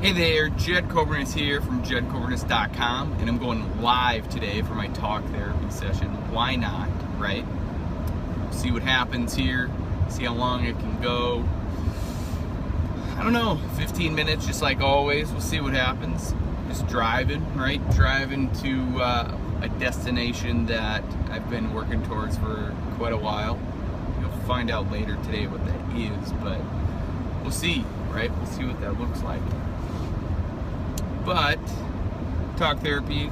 Hey there, Jed Coburnus here from JedCoburnus.com, and I'm going live today for my talk therapy session. Why not, right? See what happens here, see how long it can go. I don't know, 15 minutes just like always. We'll see what happens. Just driving, right? Driving to a destination that I've been working towards for quite a while. You'll find out later today what that is, but we'll see, right? We'll see what that looks like. But talk therapy,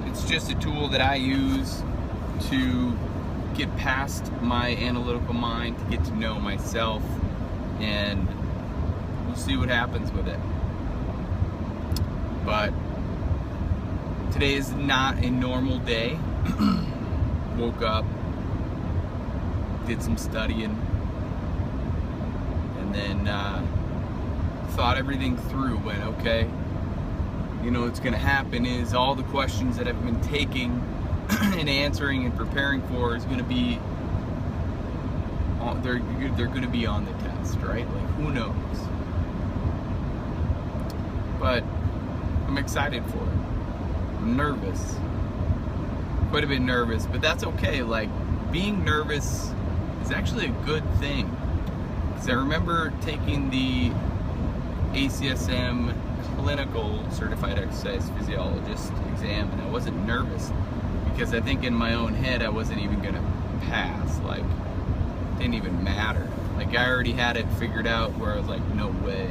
it's just a tool that I use to get past my analytical mind, to get to know myself, and we'll see what happens with it. But today is not a normal day. Woke up, did some studying, and then thought everything through. Went, okay, what's going to happen is all the questions that I've been taking and answering and preparing for is going to be, they're going to be on the test, right? Like, who knows? But I'm excited for it. I'm nervous, quite a bit nervous, but that's okay. Like, being nervous is actually a good thing. Because I remember taking the ACSM clinical certified exercise physiologist exam, and I wasn't nervous because I think in my own head I wasn't even gonna pass. Like, it didn't even matter. Like, I already had it figured out where I was like, no way.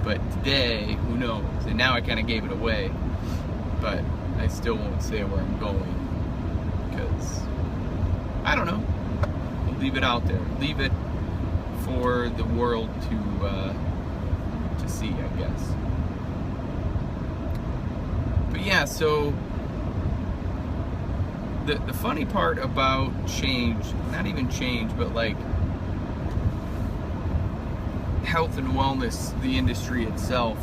But today, who knows? And now I kind of gave it away, but I still won't say where I'm going because I don't know. I'll leave it out there. Leave it for the world to see, I guess. But yeah, so the funny part about change, not even change, but like health and wellness, the industry itself,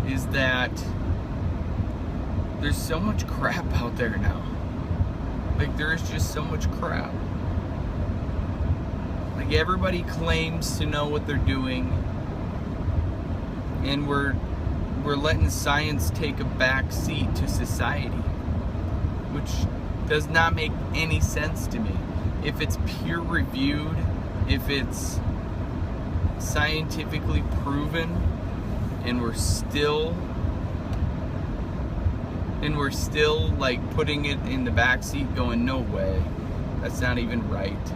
is that there's so much crap out there now. Like, there's just so much crap. Like, everybody claims to know what they're doing, and we're letting science take a back seat to society, which does not make any sense to me. If it's peer reviewed, if it's scientifically proven, and we're still like putting it in the back seat going, no way, that's not even right.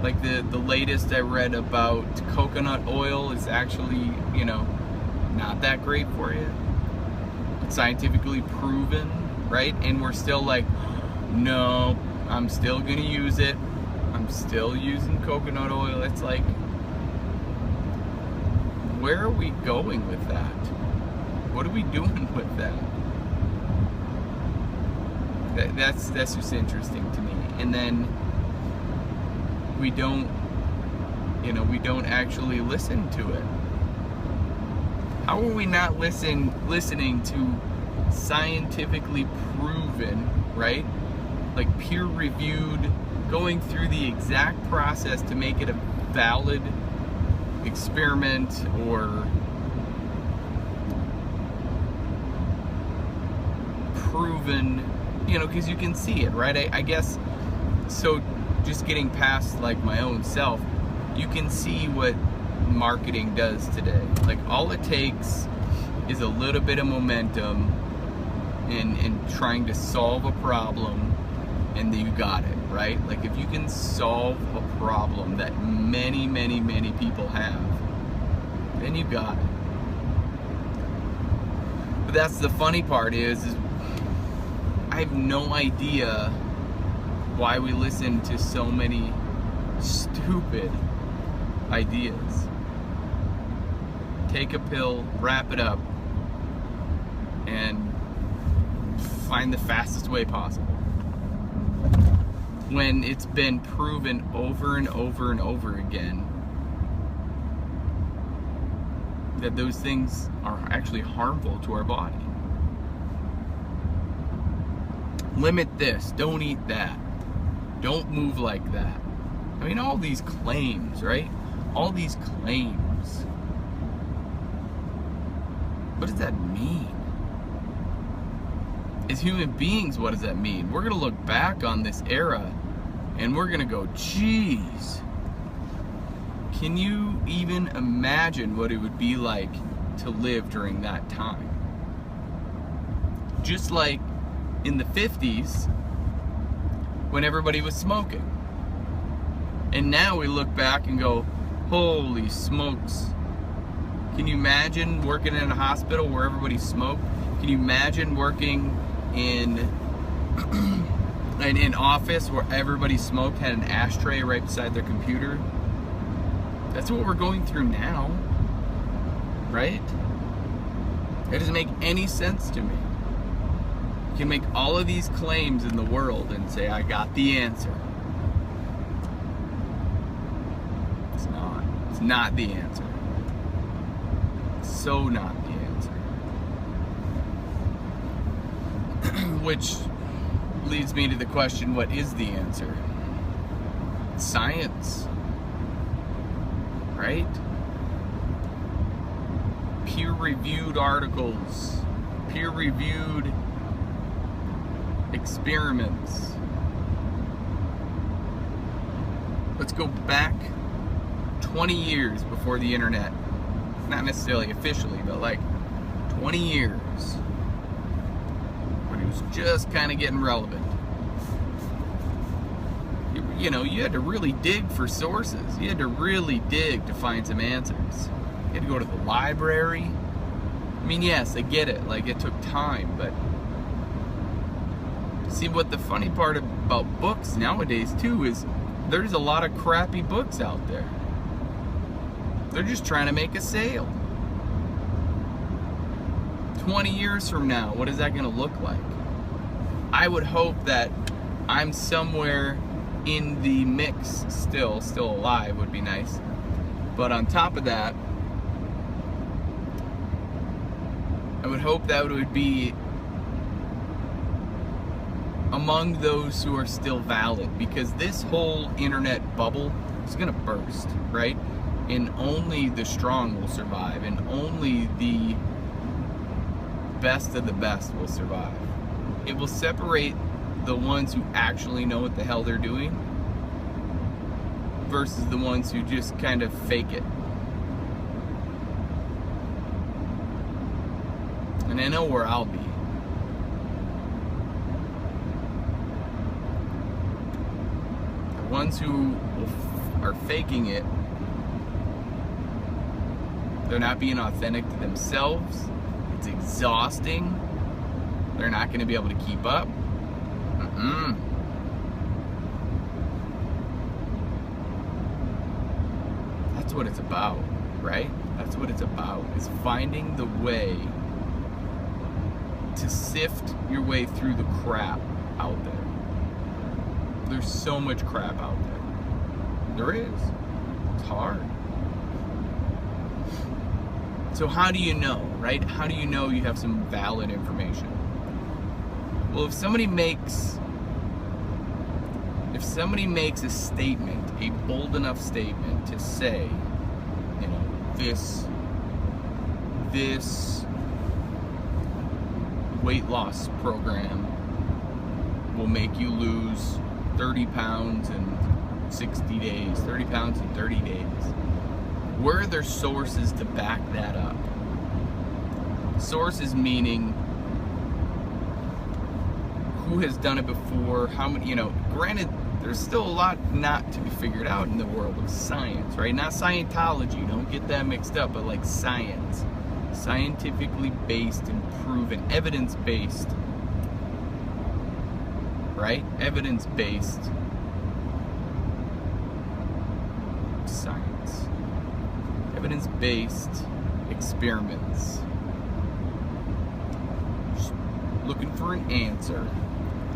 Like, the latest I read about coconut oil is actually, not that great for you. It's scientifically proven, right? And we're still like, no, I'm still gonna use it. I'm still using coconut oil. It's like, where are we going with that? What are we doing with that? That's just interesting to me. And then we don't actually listen to it. How are we not listening to scientifically proven, right? Like, peer-reviewed, going through the exact process to make it a valid experiment or proven, because you can see it, right? I guess, so just getting past like my own self, you can see what marketing does today. Like, all it takes is a little bit of momentum in trying to solve a problem, and then you got it, right? Like, if you can solve a problem that many, many, many people have, then you got it. But that's the funny part is I have no idea why we listen to so many stupid ideas. Take a pill, wrap it up, and find the fastest way possible. When it's been proven over and over and over again that those things are actually harmful to our body. Limit this, don't eat that, don't move like that. I mean, all these claims, right? All these claims. what does that mean? As human beings, what does that mean? We're going to look back on this era and we're going to go, geez, can you even imagine what it would be like to live during that time? Just like in the 50s when everybody was smoking. And now we look back and go, holy smokes. Can you imagine working in a hospital where everybody smoked? Can you imagine working in an office where everybody smoked, had an ashtray right beside their computer? That's what we're going through now, right? It doesn't make any sense to me. You can make all of these claims in the world and say, I got the answer. It's not. It's not the answer. It's so not the answer. Which leads me to the question, what is the answer? Science. Right? Peer-reviewed articles. Peer-reviewed experiments. Let's go back 20 years before the internet. Not necessarily officially, but like 20 years when it was just kind of getting relevant. You know, you had to really dig for sources. You had to really dig to find some answers. You had to go to the library. I mean, yes, I get it. Like, it took time, but see, what the funny part about books nowadays, too, is there's a lot of crappy books out there. They're just trying to make a sale. 20 years from now, what is that going to look like? I would hope that I'm somewhere in the mix still alive would be nice. But on top of that, I would hope that it would be among those who are still valid, because this whole internet bubble is gonna burst, right? And only the strong will survive, and only the best of the best will survive. It will separate the ones who actually know what the hell they're doing versus the ones who just kind of fake it. And I know where I'll be. The ones who are faking it, they're not being authentic to themselves. It's exhausting. They're not going to be able to keep up. That's what it's about, right? That's what it's about, is finding the way to sift your way through the crap out there. There's so much crap out there. There is. It's hard. So how do you know, right? How do you know you have some valid information? Well, if somebody makes a statement, a bold enough statement to say, you know, this weight loss program will make you lose 30 pounds in 60 days, 30 pounds in 30 days. Where are there sources to back that up? Sources meaning who has done it before, how many, you know, granted, there's still a lot not to be figured out in the world of science, right? Not Scientology, don't get that mixed up, but like science. Scientifically based and proven, evidence-based, right? Evidence-based science. Evidence-based experiments. Just looking for an answer,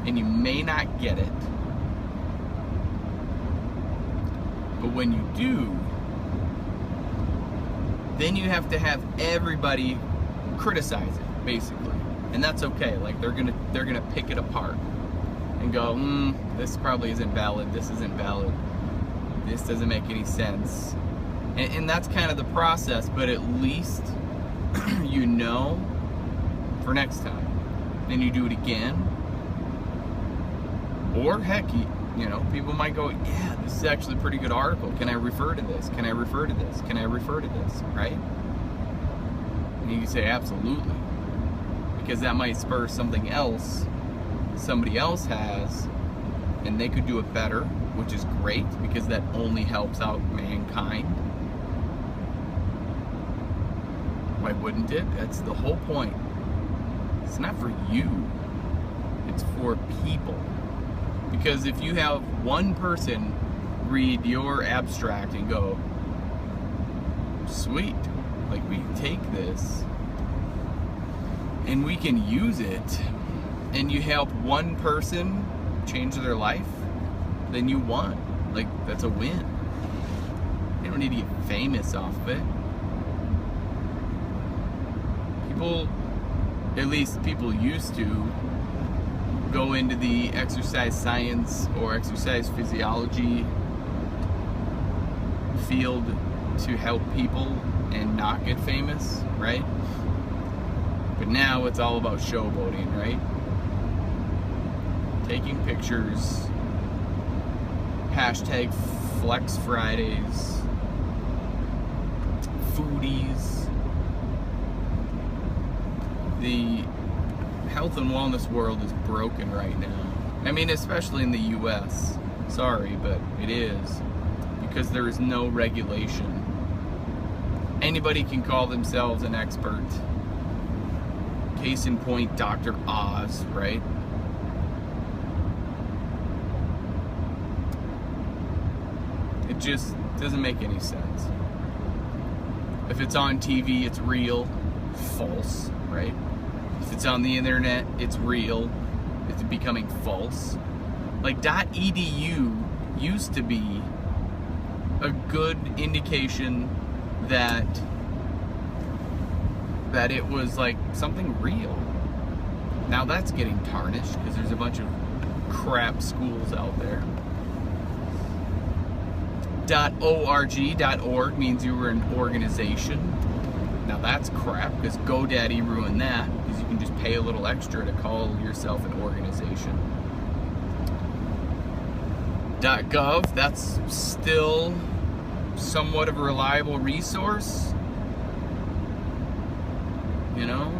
and you may not get it. But when you do, then you have to have everybody criticize it, basically. And that's okay. Like, they're gonna pick it apart and go, this probably isn't valid, this isn't valid, this doesn't make any sense. And that's kind of the process, but at least you know, for next time. Then you do it again. Or heck, you know, people might go, yeah, this is actually a pretty good article. Can I refer to this? Can I refer to this? Can I refer to this? Right? And you can say absolutely. Because that might spur something else somebody else has, and they could do it better, which is great because that only helps out mankind. Why wouldn't it? That's the whole point. It's not for you. It's for people. Because if you have one person read your abstract and go, sweet, like we take this and we can use it, and you help one person change their life, then you won. Like, that's a win. You don't need to get famous off of it. People, at least people used to, go into the exercise science or exercise physiology field to help people and not get famous, right? But now it's all about showboating, right? Taking pictures, hashtag Flex Fridays, foodies. The health and wellness world is broken right now. I mean, especially in the US. Sorry, but it is. Because there is no regulation. Anybody can call themselves an expert. Case in point, Dr. Oz, right? It just doesn't make any sense. If it's on TV, it's real. False, right? If it's on the internet, it's real. It's becoming false. Like .edu used to be a good indication that it was like something real. Now that's getting tarnished because there's a bunch of crap schools out there. .org means you were an organization. Now that's crap because GoDaddy ruined that because you can just pay a little extra to call yourself an organization. .gov, that's still somewhat of a reliable resource, you know,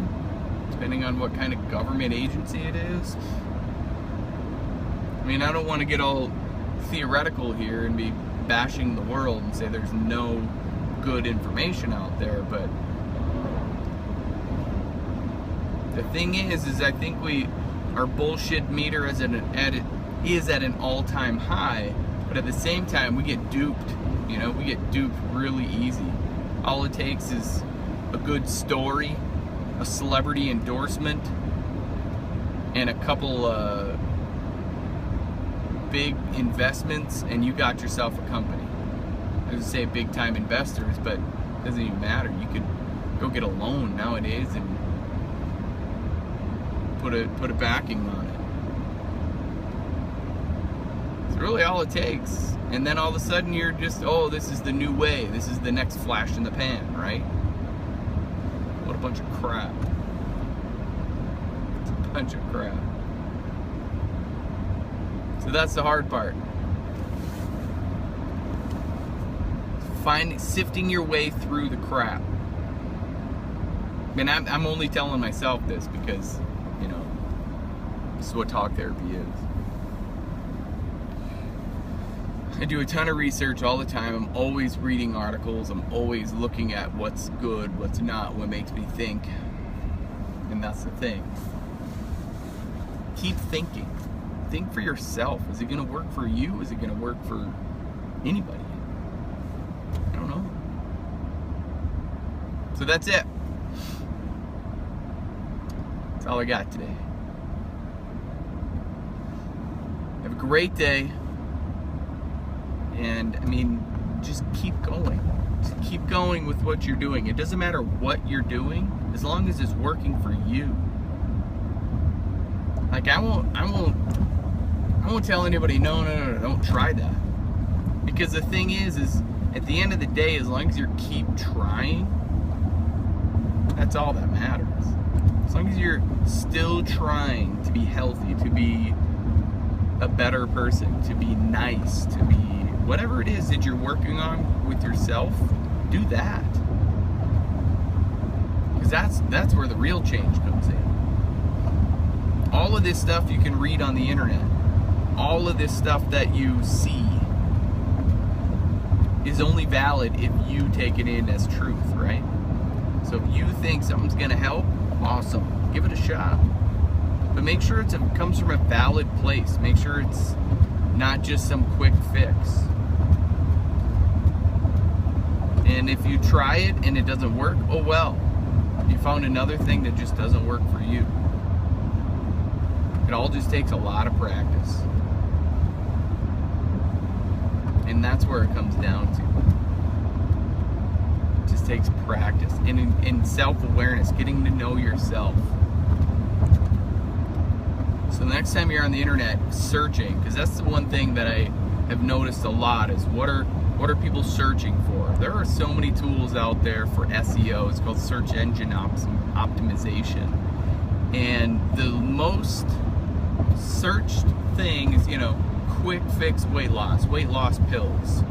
depending on what kind of government agency it is. I mean, I don't want to get all theoretical here and be bashing the world and say there's no good information out there, but the thing is I think our bullshit meter is at an all-time high, but at the same time we get duped. You know, we get duped really easy. All it takes is a good story, a celebrity endorsement, and a couple big investments, and you got yourself a company. I was gonna say big time investors, but it doesn't even matter. You could go get a loan nowadays and put a backing on it. It's really all it takes. And then all of a sudden you're just, oh, this is the new way. This is the next flash in the pan, right? What a bunch of crap. It's a bunch of crap. So that's the hard part. Sifting your way through the crap. And I'm only telling myself this because, you know, this is what talk therapy is. I do a ton of research all the time. I'm always reading articles. I'm always looking at what's good, what's not, what makes me think. And that's the thing. Keep thinking. Think for yourself. Is it going to work for you? Is it going to work for anybody? I don't know. So that's it. That's all I got today. Have a great day. And I mean, just keep going. Just keep going with what you're doing. It doesn't matter what you're doing, as long as it's working for you. Like I won't tell anybody, no, don't try that. Because the thing is at the end of the day, as long as you keep trying, That's all that matters. As long as you're still trying to be healthy, to be a better person, to be nice, to be whatever it is that you're working on with yourself, do that. Because that's where the real change comes in. All of this stuff you can read on the internet, all of this stuff that you see is only valid if you take it in as truth, right? So if you think something's gonna help, awesome, give it a shot. But make sure it comes from a valid place. Make sure it's not just some quick fix. And if you try it and it doesn't work, oh well. You found another thing that just doesn't work for you. It all just takes a lot of practice. And that's where it comes down to. It just takes practice and in self-awareness, getting to know yourself. So the next time you're on the internet searching, because that's the one thing that I have noticed a lot, is what are people searching for? There are so many tools out there for SEO. It's called search engine optimization. And the most searched thing is, quick fix weight loss pills.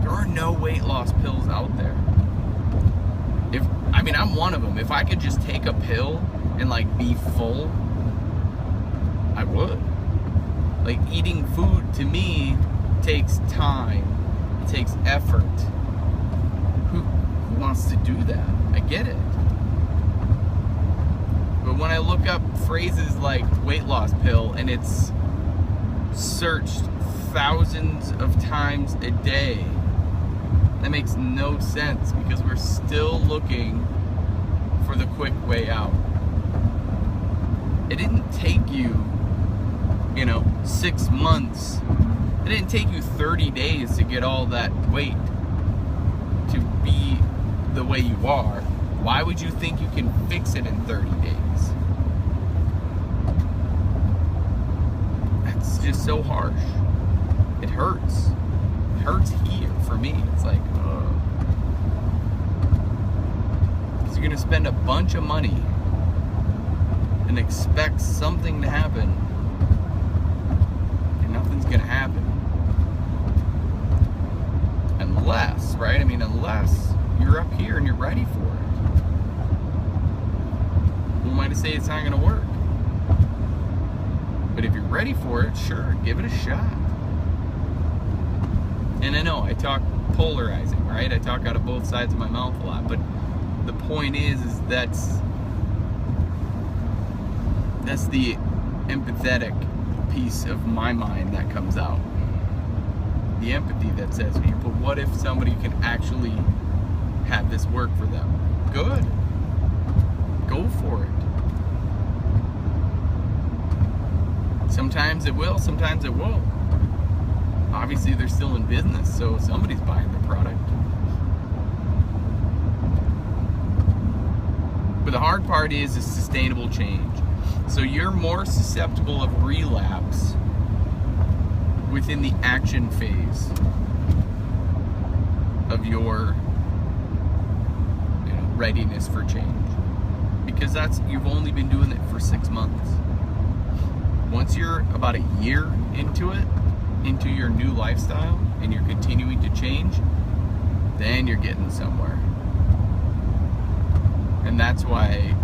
There are no weight loss pills out there. I'm one of them. If I could just take a pill and be full, I would. Eating food to me takes time, it takes effort. Who wants to do that? I get it. But when I look up phrases like weight loss pill and it's searched thousands of times a day, that makes no sense, because we're still looking for the quick way out. It didn't take you, 6 months. It didn't take you 30 days to get all that weight to be the way you are. Why would you think you can fix it in 30 days? That's just so harsh. It hurts. It hurts here for me. It's like, because you're going to spend a bunch of money and expect something to happen, and nothing's going to happen. Unless, right? Unless you're up here and you're ready for it. Who am I to say it's not going to work? But if you're ready for it, sure, give it a shot. And I know I talk polarizing, right? I talk out of both sides of my mouth a lot, but the point is that's the empathetic piece of my mind that comes out. The empathy that says, but what if somebody can actually have this work for them? Good. Go for it. Sometimes it will, sometimes it won't. Obviously, they're still in business, so somebody's buying their product. But the hard part is sustainable change. So you're more susceptible of relapse within the action phase of your readiness for change, because you've only been doing it for 6 months. Once you're about a year into it, into your new lifestyle, and you're continuing to change, then you're getting somewhere. And that's why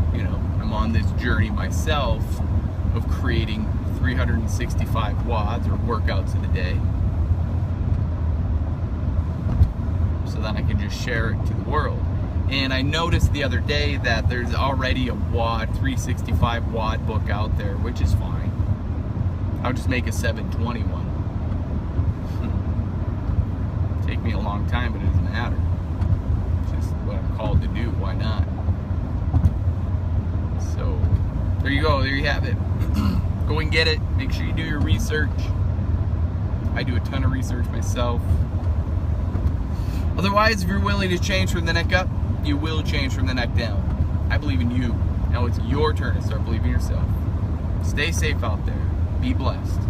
I'm on this journey myself of creating 365 WODs, or workouts, in a day, so that I can just share it to the world. And I noticed the other day that there's already a WOD 365 WOD book out there, which is fine. I'll just make a 721. Take me a long time, but it doesn't matter. It's just what I'm called to do. Why not? So there you go. There you have it. Go and get it. Make sure you do your research. I do a ton of research myself. Otherwise, if you're willing to change from the neck up, you will change from the neck down. I believe in you. Now it's your turn to start believing in yourself. Stay safe out there. Be blessed.